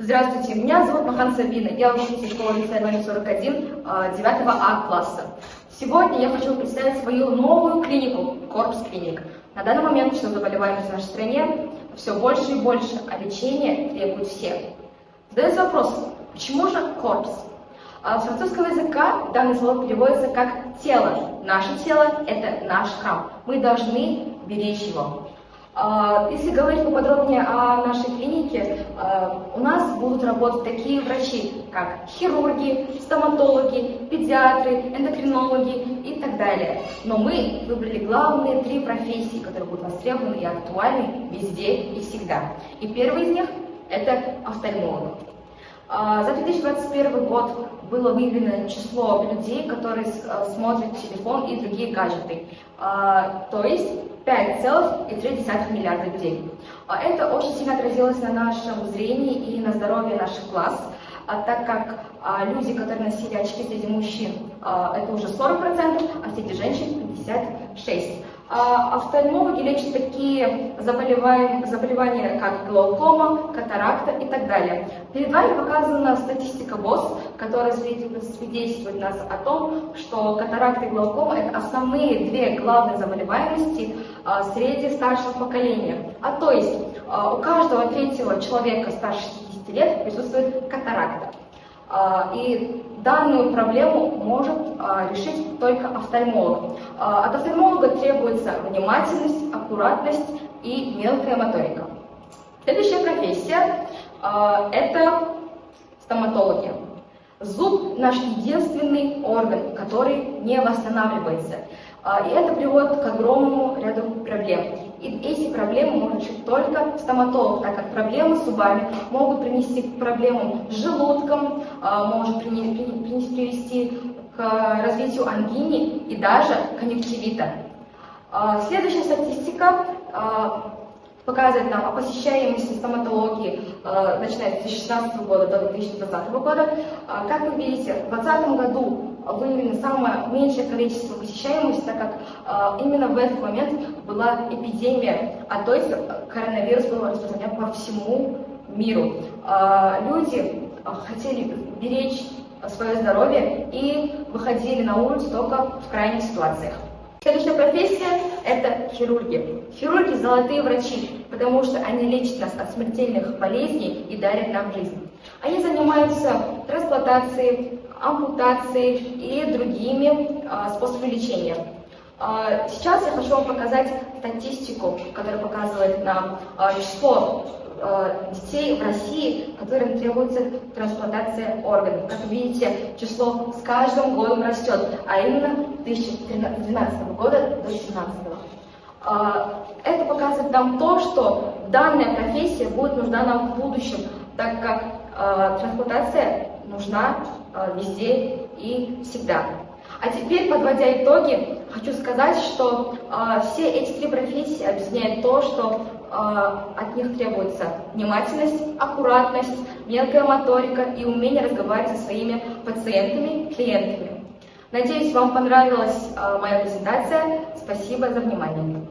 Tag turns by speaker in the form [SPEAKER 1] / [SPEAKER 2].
[SPEAKER 1] Здравствуйте, меня зовут Махан Сабина, я ученица школы-лицея номер 41, 9 А класса. Сегодня я хочу представить свою новую клинику, Корпс Клиник. На данный момент число заболеваемости в нашей стране все больше и больше, а лечение требует всех. Задается вопрос, почему же Корпс? С французского языка данное слово переводится как «тело». Наше тело – это наш храм. Мы должны беречь его. Если говорить поподробнее о нашей клинике, у нас будут работать такие врачи, как хирурги, стоматологи, педиатры, эндокринологи и так далее. Но мы выбрали главные 3 профессии, которые будут востребованы и актуальны везде и всегда. И первый из них – это офтальмолог. За 2021 год было выявлено число людей, которые смотрят телефон и другие гаджеты, то есть 5,3 миллиарда людей. Это очень сильно отразилось на нашем зрении и на здоровье наших глаз, так как люди, которые носили очки среди мужчин, это уже 40%, а среди женщин 56%. Офтальмологи лечат такие заболевания, как глаукома, катаракта и так далее. Перед вами показана статистика ВОЗ, которая свидетельствует нас о том, что катаракта и глаукома – это основные 2 главные заболеваемости среди старшего поколения. То есть у каждого 3-го человека старше 60 лет присутствует катаракта. И данную проблему может решить только офтальмолог. От офтальмолога требуется внимательность, аккуратность и мелкая моторика. Следующая профессия – это стоматологи. Зуб – наш единственный орган, который не восстанавливается. И это приводит к огромному ряду проблем. И эти проблемы может решить только стоматолог, так как проблемы с зубами могут привести к проблемам с желудком, может привести к развитию ангины и даже конъюнктивита. Следующая статистика показывает нам о посещаемости стоматологии, начиная с 2016 года до 2020 года. Как вы видите, в 2020 году выявлено самое меньшее количество посещаемости, так как именно в этот момент была эпидемия, то есть коронавирус был распространен по всему миру. Люди хотели беречь свое здоровье и выходили на улицу только в крайних ситуациях. Следующая профессия – это хирурги. Хирурги – золотые врачи, потому что они лечат нас от смертельных болезней и дарят нам жизнь. Они занимаются трансплантацией, ампутацией и другими способами лечения. Сейчас я хочу вам показать статистику, которая показывает нам число детей в России, которым требуется трансплантация органов. Как вы видите, число с каждым годом растет, а именно с 2012 года до 2017. Это показывает нам то, что данная профессия будет нужна нам в будущем, так как трансплантация нужна везде и всегда. А теперь, подводя итоги, хочу сказать, что все эти 3 профессии объясняют то, что от них требуется внимательность, аккуратность, мелкая моторика и умение разговаривать со своими пациентами, клиентами. Надеюсь, вам понравилась моя презентация. Спасибо за внимание.